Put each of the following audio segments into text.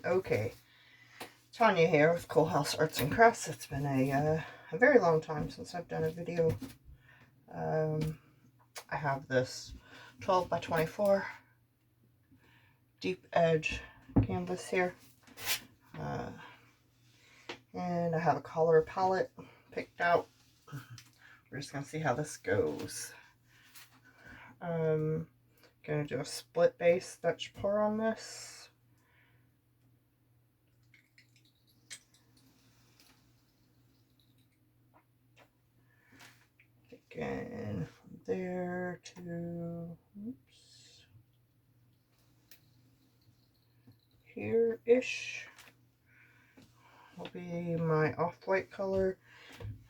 Okay, Tanya here with Cool House Arts and Crafts. It's been a very long time since I've done a video. I have this 12 by 24 deep edge canvas here. And I have a color palette picked out. We're just going to see how this goes. Going to do a split base Dutch pour on this. Again, from there to, oops, here-ish will be my off-white color,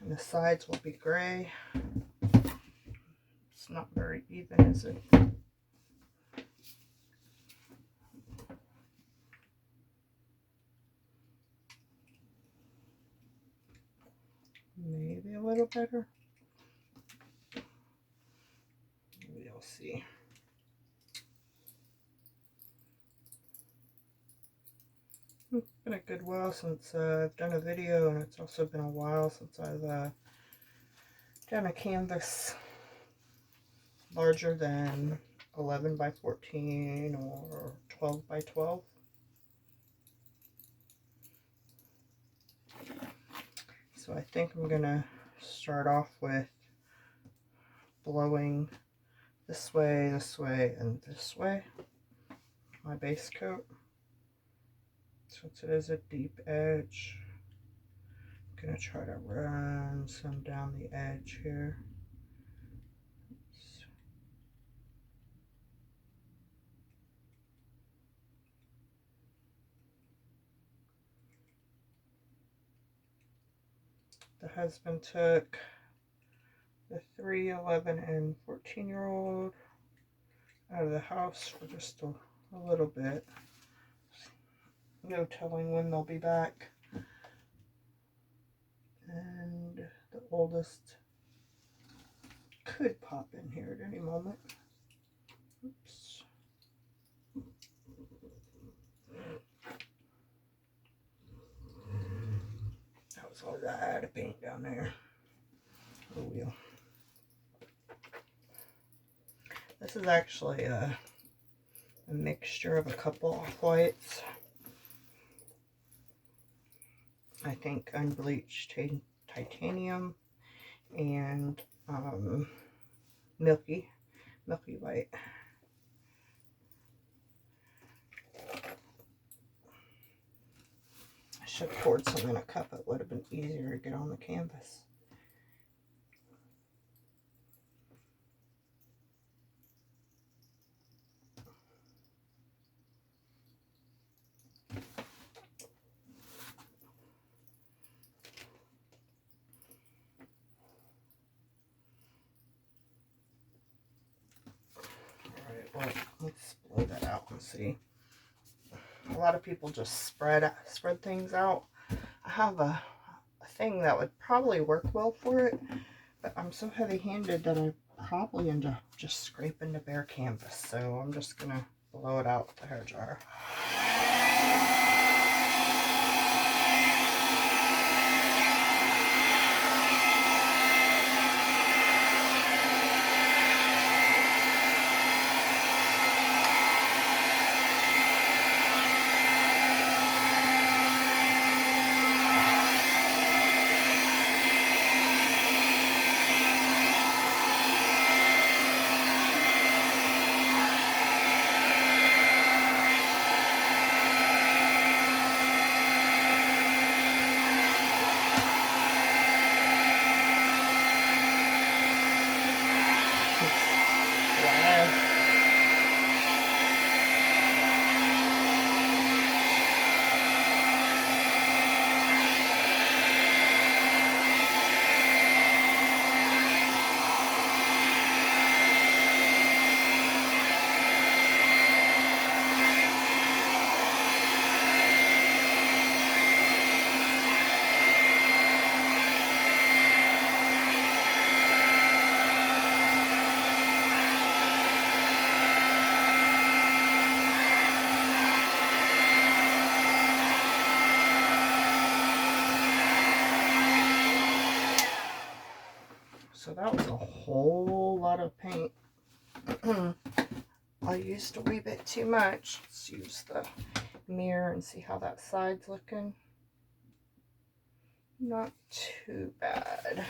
and the sides will be gray. It's not very even, is it? Maybe a little better. We'll see. It's been a good while since I've done a video, and it's also been a while since I've done a canvas larger than 11 by 14 or 12 by 12. So I think I'm gonna start off with blowing this way, and this way, my base coat. Since it is a deep edge, I'm gonna try to run some down the edge here. The husband took the 3, 11, and 14-year-old out of the house for just a little bit. No telling when they'll be back. And the oldest could pop in here at any moment. Oops. That was a lot of paint down there. Oh well. This is actually a mixture of a couple off-whites. I think unbleached titanium and milky white. I should have poured some in a cup. It would have been easier to get on the canvas. Well, let's blow that out and see. A lot of people just spread things out. I have a thing that would probably work well for it, but I'm so heavy-handed that I probably end up just scraping the bare canvas. So I'm just gonna blow it out with the hair dryer. So that was a whole lot of paint. I used a wee bit too much. Let's use the mirror and see how that side's looking. Not too bad.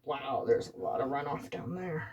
Wow, there's a lot of runoff down there.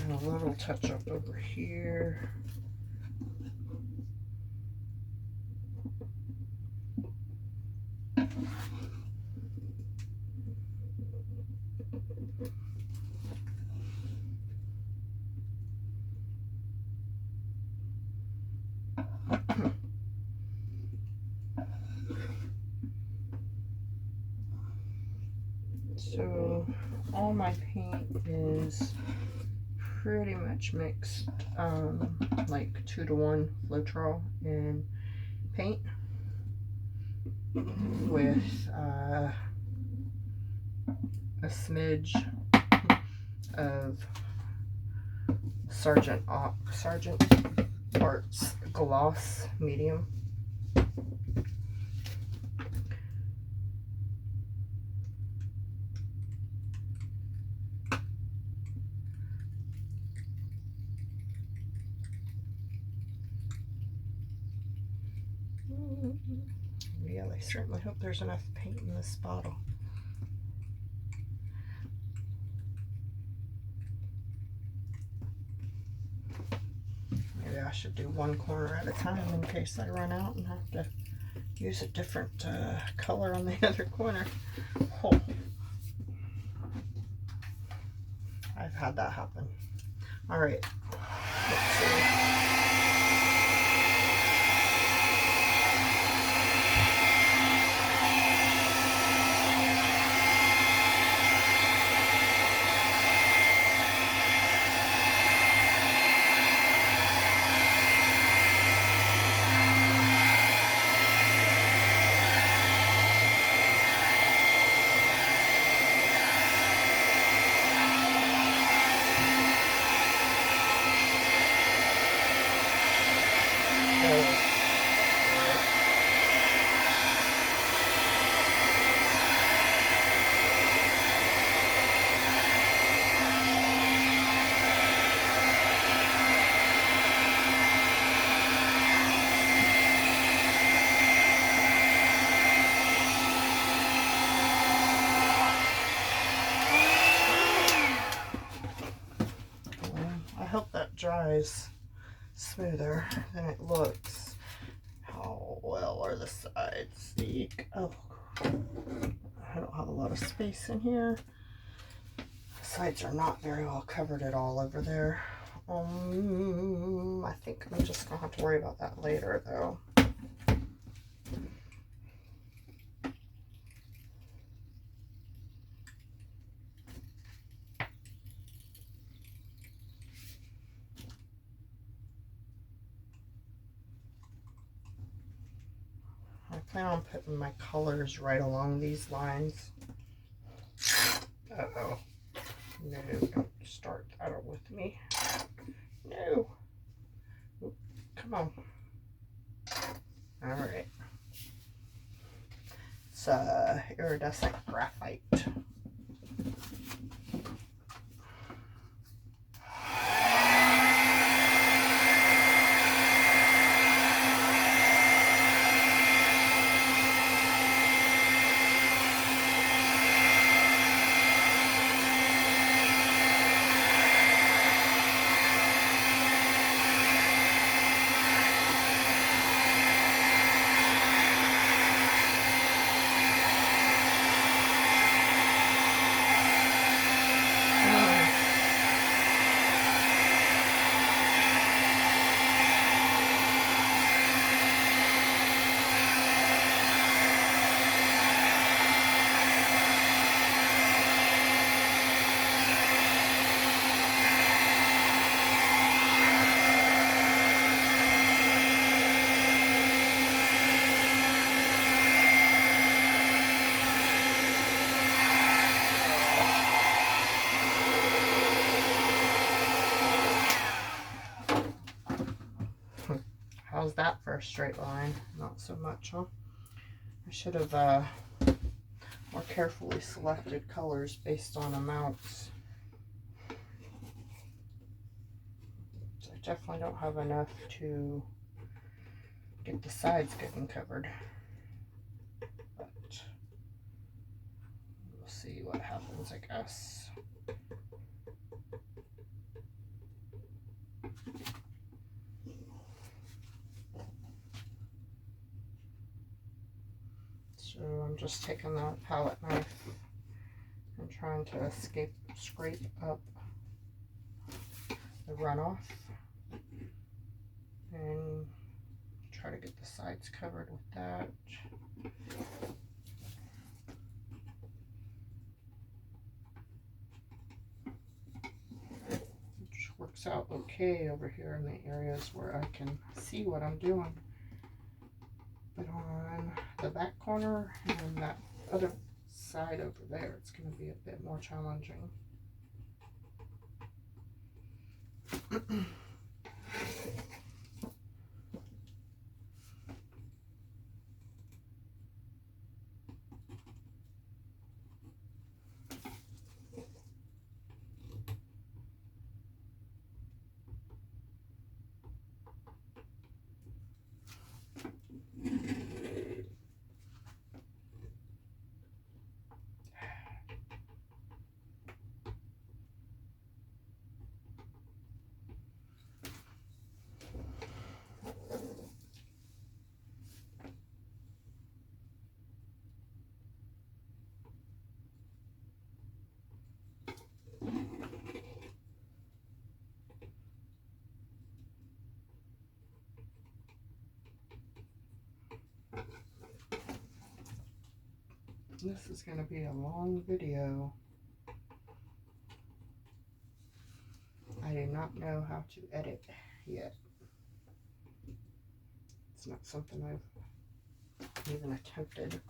And a little touch up over here. So all my paint is pretty much mixed, like 2-to-1 Floetrol and paint with a smidge of Sargent Arts Gloss Medium. Yeah, I certainly hope there's enough paint in this bottle. Maybe I should do one corner at a time in case I run out and have to use a different color on the other corner. Oh. I've had that happen. All right, let's see. Dries smoother than it looks. How well are the sides? Oh, I don't have a lot of space in here. The sides are not very well covered at all over there. I think I'm just gonna have to worry about that later though. I plan on putting my colors right along these lines. Uh-oh. No, don't start that with me. No. Oop, come on. All right. It's iridescent graphite. How's that for a straight line? Not so much, huh? I should have more carefully selected colors based on amounts. So I definitely don't have enough to get the sides getting covered. But we'll see what happens, I guess. So I'm just taking the palette knife and trying to scrape up the runoff and try to get the sides covered with that. Which works out okay over here in the areas where I can see what I'm doing. But on the back corner and that other side over there, it's going to be a bit more challenging. This is going to be a long video. I do not know how to edit yet. It's not something I've even attempted.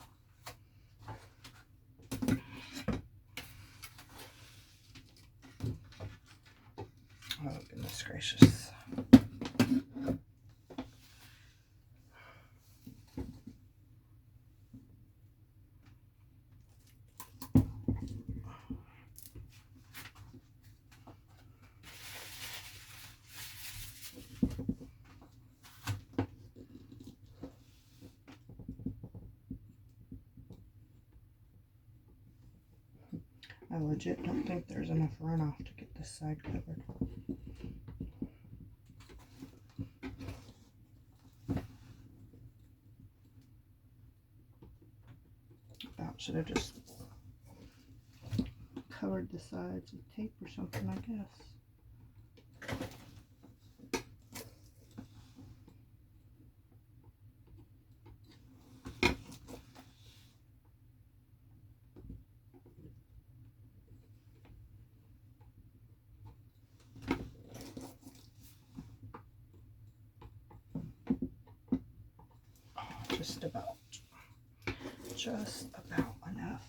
Oh, goodness gracious. I legit don't think there's enough runoff to get this side covered. About should have just covered the sides with tape or something, I guess. Just about enough.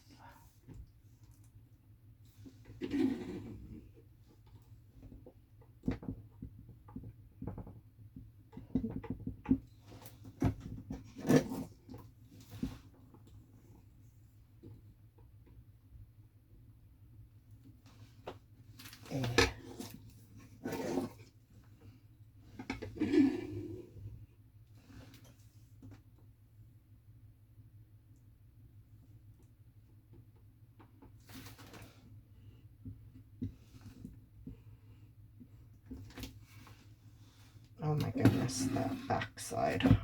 Oh my goodness, that backside.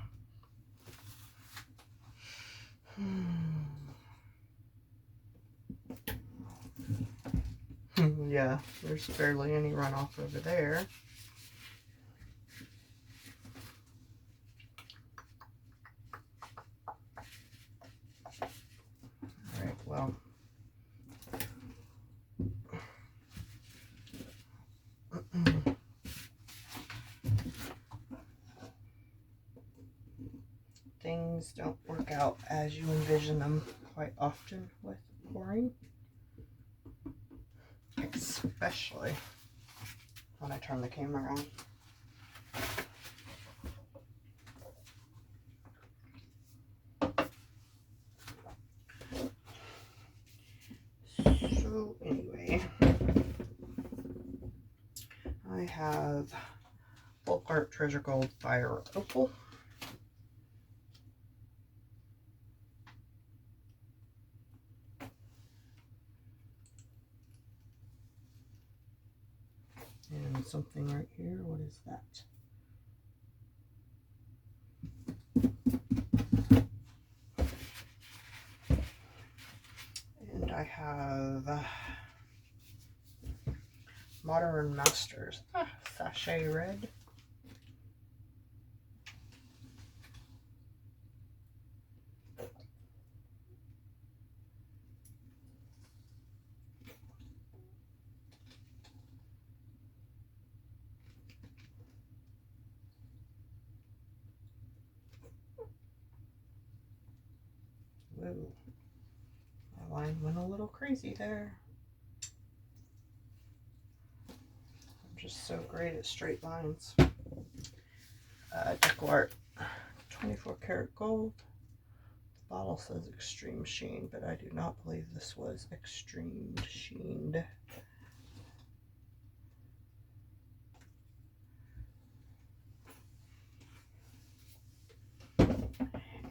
Yeah, there's barely any runoff over there. Alright, well. Things don't work out as you envision them quite often with pouring, especially when I turn the camera on. have FolkArt Treasure Gold Fire Opal. And something right here. What is that? And I have Modern Masters Sashay Red. Whoa, my line went a little crazy there. I'm just so great at straight lines. DecoArt 24 karat gold. The bottle says extreme sheen, but I do not believe this was extreme sheened.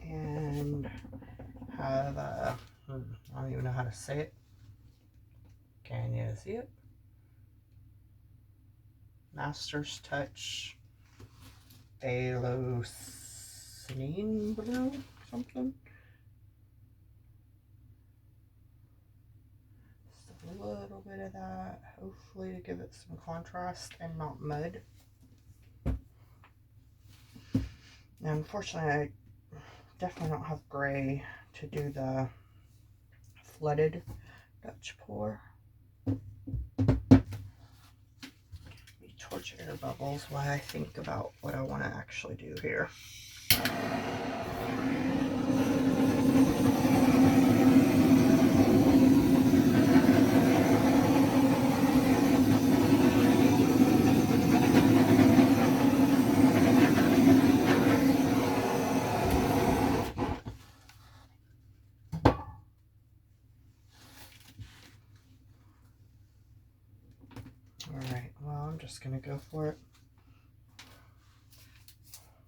And have I don't even know how to say it. Can you see it? Master's Touch Phthalocyanine blue something. Just a little bit of that, hopefully to give it some contrast and not mud. Now unfortunately I definitely don't have gray to do the flooded Dutch pour. Torch air bubbles while I think about what I want to actually do here. Alright, well, I'm just going to go for it.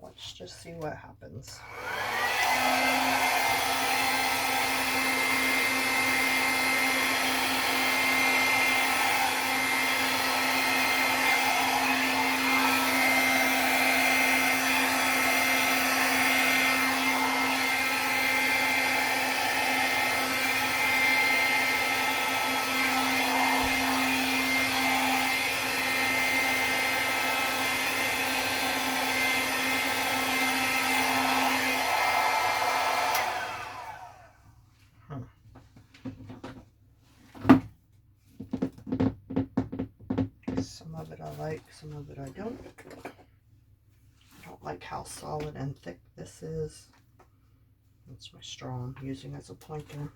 Let's just see what happens. Some of it I like, some of it I don't. I don't like how solid and thick this is. That's my straw I'm using as a pointer.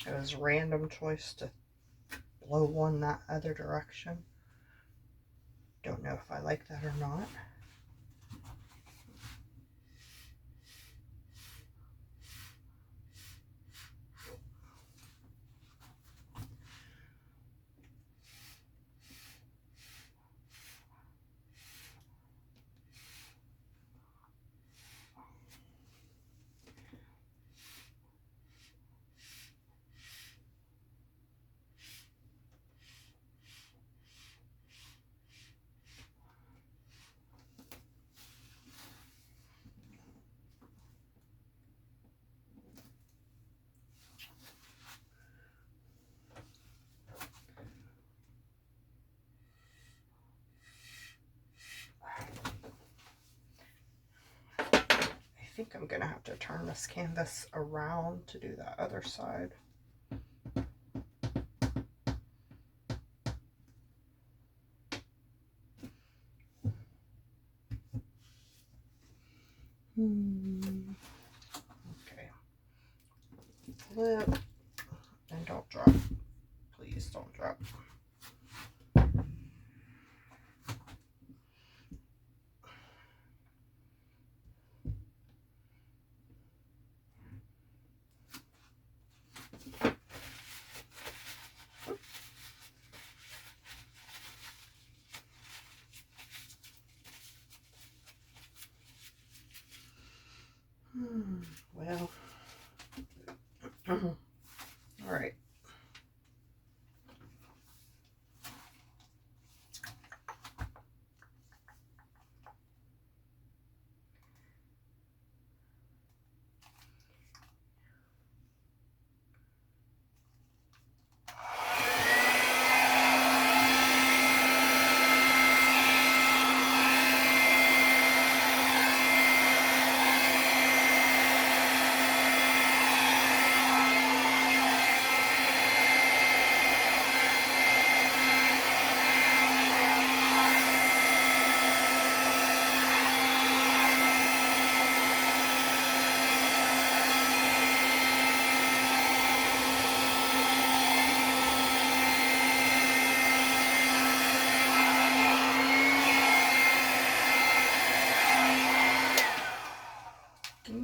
It was a random choice to blow one that other direction. Don't know if I like that or not. I think I'm gonna have to turn this canvas around to do that other side. Okay. Flip. And don't drop. Please don't drop. Well, all right.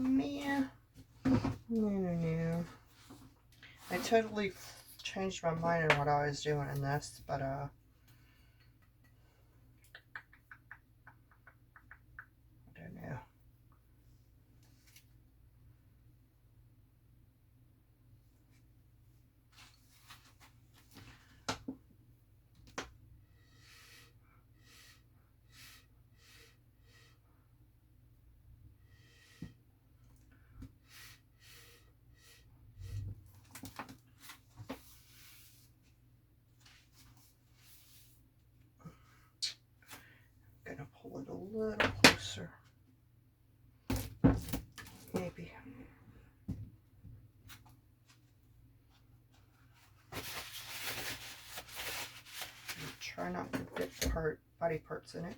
Man, no. I totally changed my mind on what I was doing in this, but I don't know. I'm gonna pull it a little closer. Maybe. Try not to get body parts in it.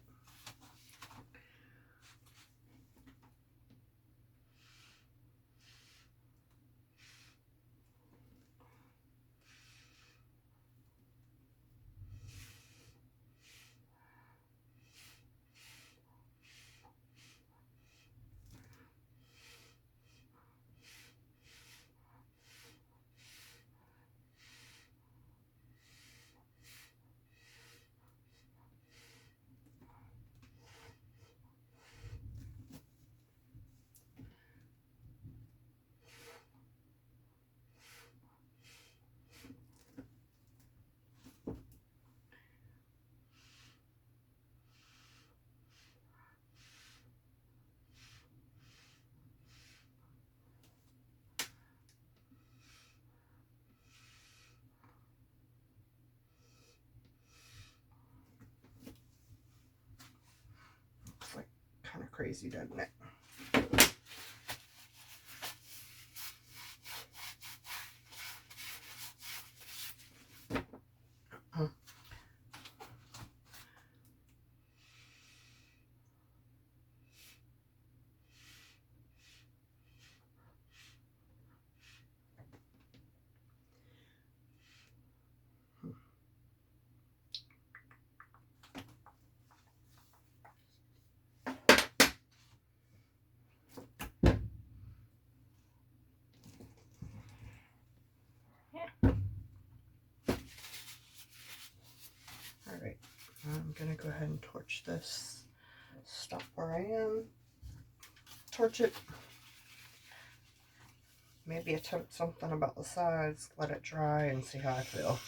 Looks like kind of crazy, doesn't it? Alright, I'm gonna go ahead and torch this. Stop where I am. Torch it. Maybe attempt something about the sides, let it dry, and see how I feel.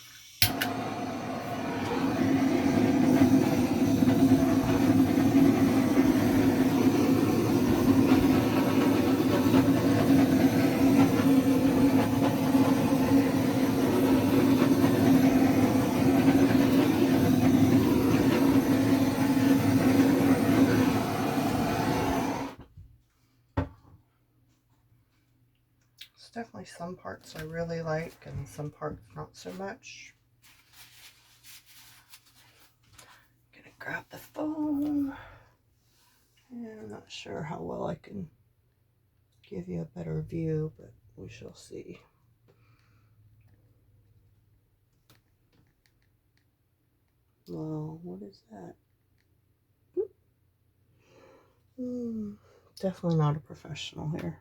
Definitely some parts I really like and some parts not so much. Gonna grab the foam and Not sure how well I can give you a better view, but we shall see. Well, what is that? Definitely not a professional here.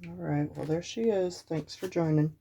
All right, well, there she is. Thanks for joining.